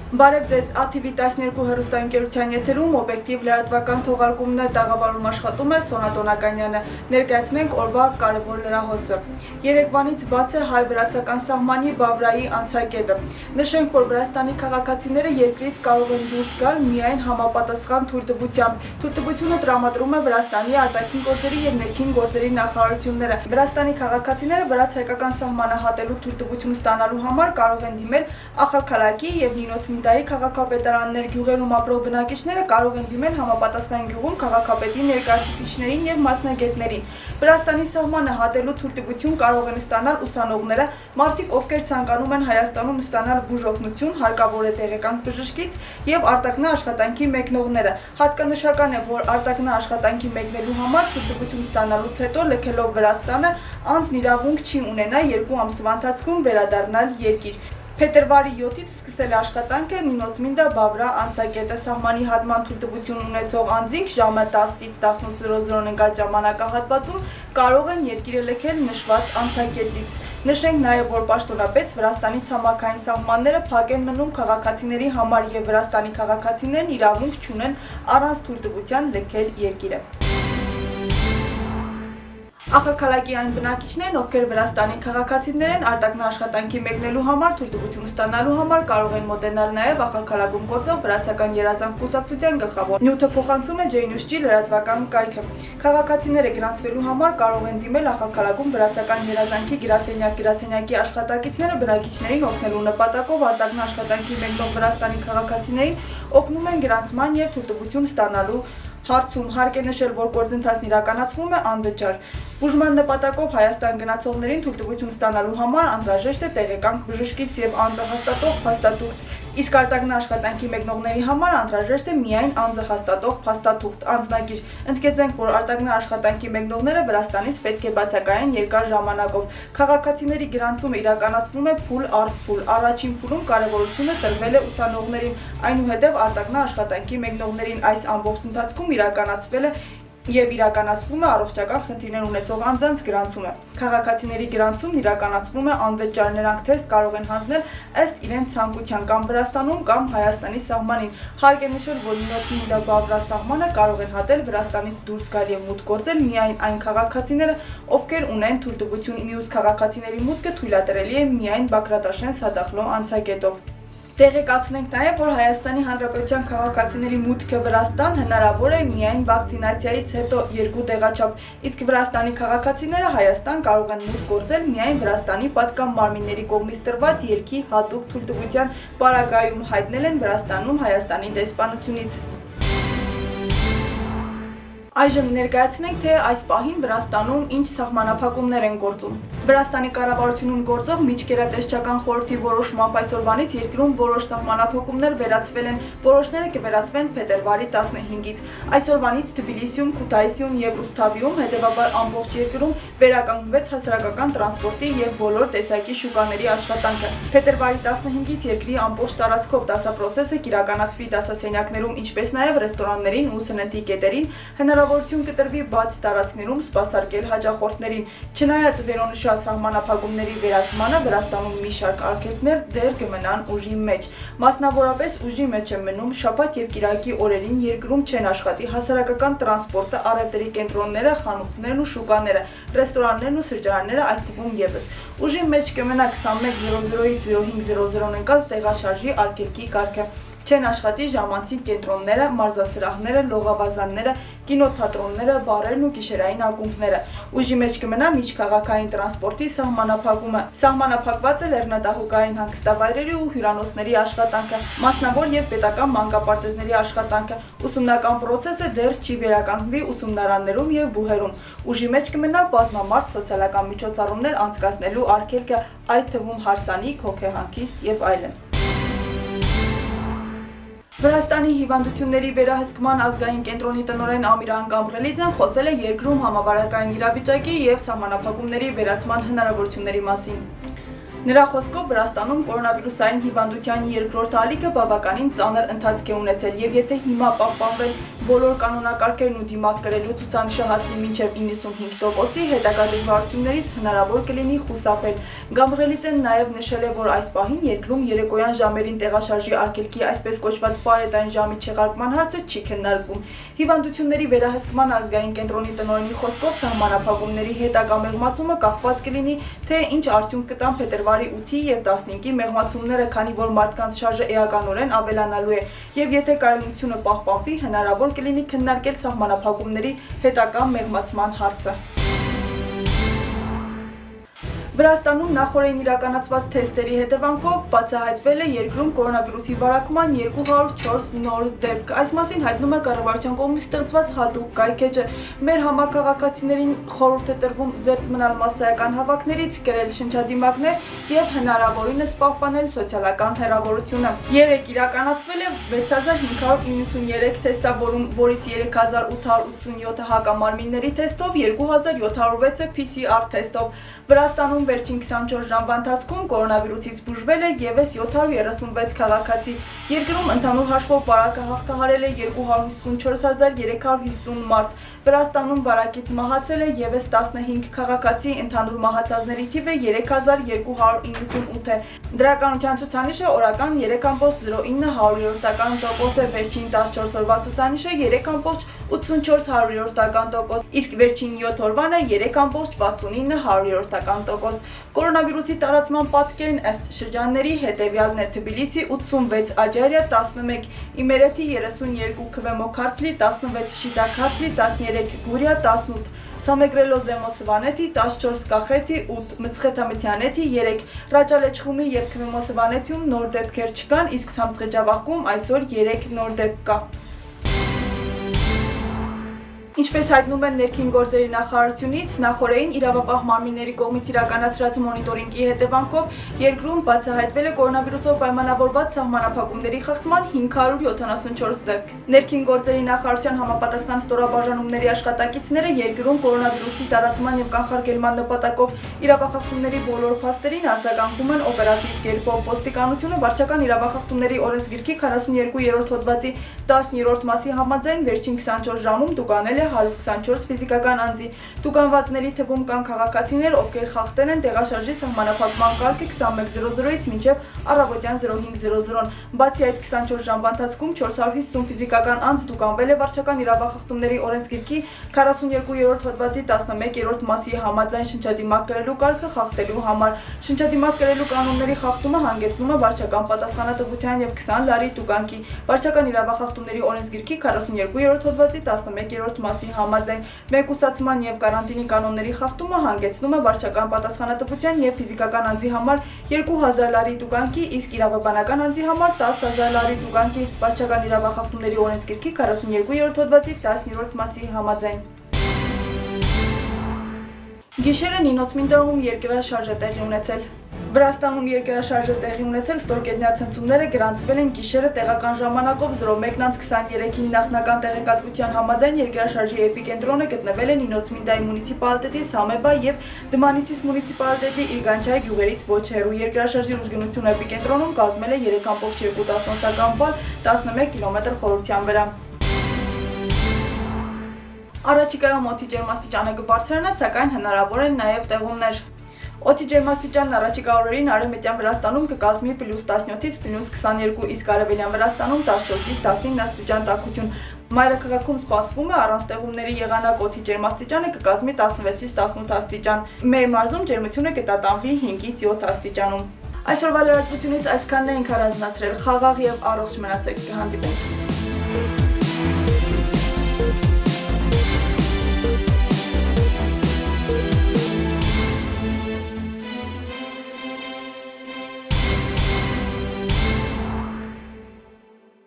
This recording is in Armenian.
Բարև ձեզ, ATV 12 հեռուստաընկերության եթերում օբյեկտիվ լրատվական թողարկումն է, տաղավարում աշխատում է Սոնա Տոնականյանը։ Ներկայացնենք օրվա կարևոր լրահոսը։ Երևանից բաց է հայ-վրացական սահմանի Բավրայի անցակետը։ Նշենք, որ Վրաստանի քաղաքացիները երկրից կարող են դուրս գալ միայն համապատասխան թույլտվությամբ։ Թույլտվությունը տրամադրում է Վրաստանի արտաքին գործերի եւ ներքին գործերի նախարարությունները։ Վրաստանի քաղաքացիները վրաց-հայկական սահմանը հատելու թույլտվություն ստանալու համար կարող են դիմել Ախալքալակի եւ Նինոց Մինտայի քաղաքապետարաններ, գյուղերում ապրող բնակիչները կարող են դիմել համապատասխան գյուղում քաղաքապետի ներկայացուցիչներին եւ մասնագետներին։ Վրաստանի սահմանը հատելու թույլտվություն կարող են ստանալ ուսանողները, մարդիկ, ովքեր ցանկանում են Հայաստանում ստանալ բուժօգնություն, հարկավոր է տեղեկանք բժշկից եւ արտակնա աշխատանքի մեկնողները։ Հատկանշական է, որ արտակնա աշխատանքի մեկնելու համար թույլտվություն ստանալուց հետո լքելով Վրաստանը, անձն իրավունք չի ունենա 2 ամսվա ընթացքում վերադառնալ երկիր։ Փետրվարի 7-ից սկսել է աշխատանքը Նինոց Մինտա Բավրա անցակետը սահմանի հատման թույլտվություն ունեցող անձինք ժամը 10-ից 18:00 ընկած ժամանակահատվածում կարող են երկիրը լքել նշված անցակետից։ Նշենք նաև, որ պաշտոնապես Վրաստանի ցամաքային սահմանները փակ են մնում քաղաքացիների համար եւ Վրաստանի քաղաքացիներն իրավունք չունեն առանց թույլտվության լքել երկիրը։ Ախալքալակի այն բնակիչներն, ովքեր Վրաստանի քաղաքացիներ են, արտակնա աշխատանքի մեկնելու համար թույլտվություն ստանալու համար կարող են մոտենալ նաև Ախալքալակում գործող վրացական երազանք կուսակցության գլխավոր նյութը փոխանցում է J-News-ի լրատվական կայքը։ Քաղաքացիները գրանցվելու համար կարող են դիմել Ախալքալակում վրացական երազանքի գրասենյակի աշխատակիցները բնակիչներին օգնելու նպատակով արտակնա աշխատանքի մեկնող Վրաստանի քաղաքացիներին օգնում են գրանցման եւ թույլտվություն ստանալու հարցում։ Հարկ է նշել, որ գործընթացն իրականացվում է անվճար։ Բուժման նպատակով Հայաստան գնացողներին թույլտվություն ստանալու համար անհրաժեշտ է տեղեկանք բժշկից եւ անձը հաստատող փաստաթուղթ, իսկ արտակնա աշխատանքի մեկնողների համար անհրաժեշտ է միայն անձը հաստատող փաստաթուղթ, անձնագիր։ Ընդգծենք, որ արտակնա աշխատանքի մեկնողները Վրաստանից պետք է բացակայեն երկար ժամանակով։ Քաղաքացիների գրանցումը իրականացվում է փուլ առ փուլ։ Առաջին փուլում կարևորությունը տրվել է ուսանողներին, այնուհետև արտակնա աշխատանքի մեկնողներին։ Այս ամբողջ ընթացքում իրականացվում է առողջական խնդիրներ ունեցող անձանց գրանցումը։ Քաղաքացիների գրանցումն իրականացվում է անվճար, նրանք թեստ կարող են հանձնել ըստ իրենց ցանկության կամ Վրաստանում կամ Հայաստանի սահմանին։ Հարկ է նշել, որ Նինոց Մինտա Բավրա սահմանը կարող են հատել Վրաստանից դուրս գալ եւ մուտք գործել միայն այն քաղաքացիները, ովքեր ունեն թույլտվություն, մյուս քաղաքացիների մուտքը թույլատրելի է միայն Բագրատաշեն Սադախլո անցակետով։ Տեղեկացնենք նաև, որ Հայաստանի Հանրապետության քաղաքացիների մուտքը Վրաստան հնարավոր է միայն վակցինացիայից հետո 2 տեղաչափ, իսկ Վրաստանի քաղաքացիները Հայաստան կարող են մուտք գործել միայն Վրաստանի պատկան մարմինների կողմից տրված ելքի հատուկ թույլտվության պարագայում, հայտնել են Վրաստանում Հայաստանի դեսպանությունից։ Այժմ ներկայացնենք, թե այս պահին Վրաստանում ինչ սահմանափակումներ են գործում։ Վրաստանի կառավարությունում գործող միջկերատեսչական խորհրդի որոշմամբ այսօրվանից երկրում որոշ սահմանափակումներ վերացվել են, որոշները կվերացվեն փետրվարի 15-ից։ Այսօրվանից Թբիլիսիում, Քութայիսում եւ Ռուսթավիում, հետեւաբար ամբողջ երկրում վերականգնվեց հասարակական տրանսպորտի եւ բոլոր տեսակի շուկաների աշխատանքը։ Փետրվարի 15-ից երկրի ամբողջ տարածքով դասապրոցեսը կիրականացվի դասասենյակներում, ինչպես նաեւ ռեստորաններին ու սննդի կետերին, հնարավորություն կտրվի բաց տարածքներում սպասարկել հաճախորդներին։ Չնայած վերոնշյալ սահմանափակումների վերացմանը Վրաստանում մի շարք արգելքներ դեռ կմնան ուժի մեջ։ Մասնավորապես ուժի մեջ է մնում շաբաթ եւ կիրակի օրերին երկրում չեն աշխատի հասարակական տրանսպորտը, առևտրի կենտրոնները, խանութներն ու շուկաները, ռեստորաններն ու սրճարանները, այդ թվում եւս։ Ուժի մեջ կմնա 21:00-ից 05:00 ընկած տեղաշարժի արգելքի կարգը։ Չեն աշխատի ժամանցիկ կենտրոնները, մարզասրահները, լողավազանները, կինոթատրոնները, բարերն ու գիշերային ակումբները։ Ուժի մեջ կմնա միջքաղաքային տրանսպորտի սահմանափակումը։ Սահմանափակված է լեռնադահուկային հանգստավայրերի ու հյուրանոցների աշխատանքը, մասնավոր եւ պետական մանկապարտեզների աշխատանքը։ Ուսումնական process-ը դեռ չի վերականգնվի ուսումնարաններում եւ բուհերում։ Ուժի մեջ կմնա բազմամարդ սոցիալական միջոցառումներ անցկացնելու արգելքը, այդ թվում հարսանիք, հոգեհանգիստ եւ այլն։ Վրաստանի հիվանդությունների վերահսկման ազգային կենտրոնի տնօրեն Ամիրան Կամբրելիձեն խոսել է երկրում համավարակային իրավիճակի եւ սահմանափակումների վերացման հնարավորությունների մասին։ Նրա խոսքով Վրաստանում կորոնավիրուսային հիվանդության երկրորդ ալիքը բավականին ծանր ընթացք է ունեցել եւ եթե հիմա պահպանվեն բոլոր կանոնակարգերն ու դիմակ կրելու ցուցանիշը հասնի մինչև 95%-ի, հետագա դժվարություններից հնարավոր կլինի խուսափել։ Գամբղելիձեն նաեւ նշել է, որ այս պահին երկրում երեկոյան ժամերին տեղաշարժի արգելքի այսպես կոչված պարետային ժամի չեղարկման հարցը չի քննարկվում։ Հիվանդությունների վերահսկման ազգային կենտրոնի տնօրենի խոսքով սահմանափակումների հետագա մեղմացումը կախված կլինի, թե ինչ արդյունք կտան փետրվարի 8-ի եւ 15-ի մեղմացումները, քանի որ մարդկանց շարժը էականորեն ավելանալու է, եւ եթե կայունությունը պահպանվի, հնարավոր կլինի քննարկել սահմանափակումների հետագա մեղմացման հարցը։ Վրաստանում նախօրեին իրականացված թեստերի հետևանքով բացահայտվել է երկրում կորոնավիրուսի վարակման 204 նոր դեպք։ Այս մասին հայտնում է կառավարության կողմից ստեղծված հատուկ կայքէջը։ Մեր համակարգացիներին խորհուրդ է տրվում զերծ մնալ մասսայական հավաքներից, կրել շնչադիմակներ եւ հնարավորինս պահպանել սոցիալական հեռավորությունը։ Երեկ իրականացվել է 6593 թեստավորում, որից 3887-ը հակամարմինների թեստով, 2706-ը PCR թեստով։ Վրաստանում վերջին 24 ժամվա ընթացքում կորոնավիրուսից բուժվել է եւս 736 քաղաքացի։ Երկրում ընդհանուր հաշվով վարակը հաղթահարել է 254350 մարդ։ Վրաստանում վարակից մահացել է եւս 15 քաղաքացի, ընդհանուր մահացածների թիվը 3298 է։ Դրականության ցուցանիշը օրական 3.09%, վերջին 14 օրվա ցուցանիշը 3.84%, իսկ վերջին 7 օրվանը 3.69%։ Կորոնավիրուսի տարածման պատկերն ըստ շրջանների հետևյալն է՝ Թբիլիսի 86, Աջարիա 11, Իմերեթի 32, Քվեմո Քարթլի 16, Շիտա Քարթլի 13, Գուրիա 18, Սամեգրելո Զեմոսվանեթի 14, Կախեթի 8, Մցխեթամթյանեթի 3, Ռաճալեչխումի եւ Քվեմո Սվանեթիում նոր դեպքեր չկան, իսկ Սամցղեջավախքում այսօր 3 նոր դեպք կա։ Ինչպես հայտնում են ներքին գործերի նախարարությունից, նախօրեին իրավապահ մարմինների կողմից իրականացրած մոնիտորինգի հետևանքով երկրում բացահայտվել է կորոնավիրուսով պայմանավորված սահմանափակումների խախտման 574 դեպք։ Ներքին գործերի նախարարության համապատասխան ստորաբաժանումների աշխատակիցները երկրում կորոնավիրուսի տարածման եւ կանխարգելման նպատակով իրավախախտումների բոլոր փաստերին արձագանքում են օպերատիվ կերպով։ Ոստիկանությունը վարչական իրավախախտումների օրենսգրքի 42-րդ հոդվածի 10-րդ մասի համաձայն վերջին 24 ժամում տուգանել է 124 ֆիզիկական անձի։ Տուգանվածների թվում կան քաղաքացիներ, ովքեր խախտել են տեղաշարժի սահմանափակման կարգը 21:00-ից մինչև առավոտյան 05:00-ն։ Բացի այդ 24 ժամվա ընթացքում 450 ֆիզիկական անձ տուգանվել է վարչական իրավախախտումների օրենսգրքի 42-րդ հոդվածի 11-րդ մասի համաձայն շնչադիմակ կրելու կարգը խախտելու համար։ Շնչադիմակ կրելու կանոնների խախտումը հանգեցնում է վարչական պատասխանատվության եւ 20 լարի տուգանքի։ Վարչական իրավախախտումների օրենսգրքի 42-րդ հոդվածի 11-րդ մասի համաձայն մեկուսացման եւ կարանտինի կանոնների խախտումը հանգեցնում է վարչական պատասխանատվության եւ ֆիզիկական անձի համար 2000 լարի տուգանքի, իսկ իրավաբանական անձի համար 10000 լարի տուգանքի վարչական իրավախախտումների օրենսգրքի 42-րդ հոդվածի 10-րդ մասի համաձայն։ Գիշերը Նինոցմինտաղում երկրաշարժ է տեղի ունեցել։ Վրաստանում երկրաշարժը տեղի ունեցել, ստորգետնյա ցնցումները գրանցվել են գիշերը տեղական ժամանակով 01:23-ին նախնական տեղեկատվության համաձայն երկրաշարժի էպիկենտրոնը գտնվել է Նինոցմինդայի մունիցիպալիտետի Սամեբա եւ Դմանիսիս մունիցիպալիտետի Իրգանչայ գյուղերից ոչ հեռու։ Երկրաշարժի ուժգնությունը էպիկենտրոնում կազմել է 3.2 բալ 11 կիլոմետր խորության վրա։ Առաջիկայում օդի ջերմաստիճանը կբարձրանա, սակայն հնարավոր են նաեւ տեղումներ։ Օդի ջերմաստիճանն առաջիկա օրերին արևմտյան Վրաստանում կկազմի +17-ից +22, իսկ արևելյան Վրաստանում 14-ից 19 աստիճան տաքություն։ Մայրաքաղաքում սպասվում է առանց տեղումների եղանակ օդի ջերմաստիճանը կկազմի 16-ից 18 աստիճան։ Մեր մարզում ջերմությունը կտատանվի 5-ից 7 աստիճանում։ Այսօրվա լրատվությունից այսքանն էինք առանձնացրել։ Խաղաղ եւ առողջ մնացեք, կհանդիպենք։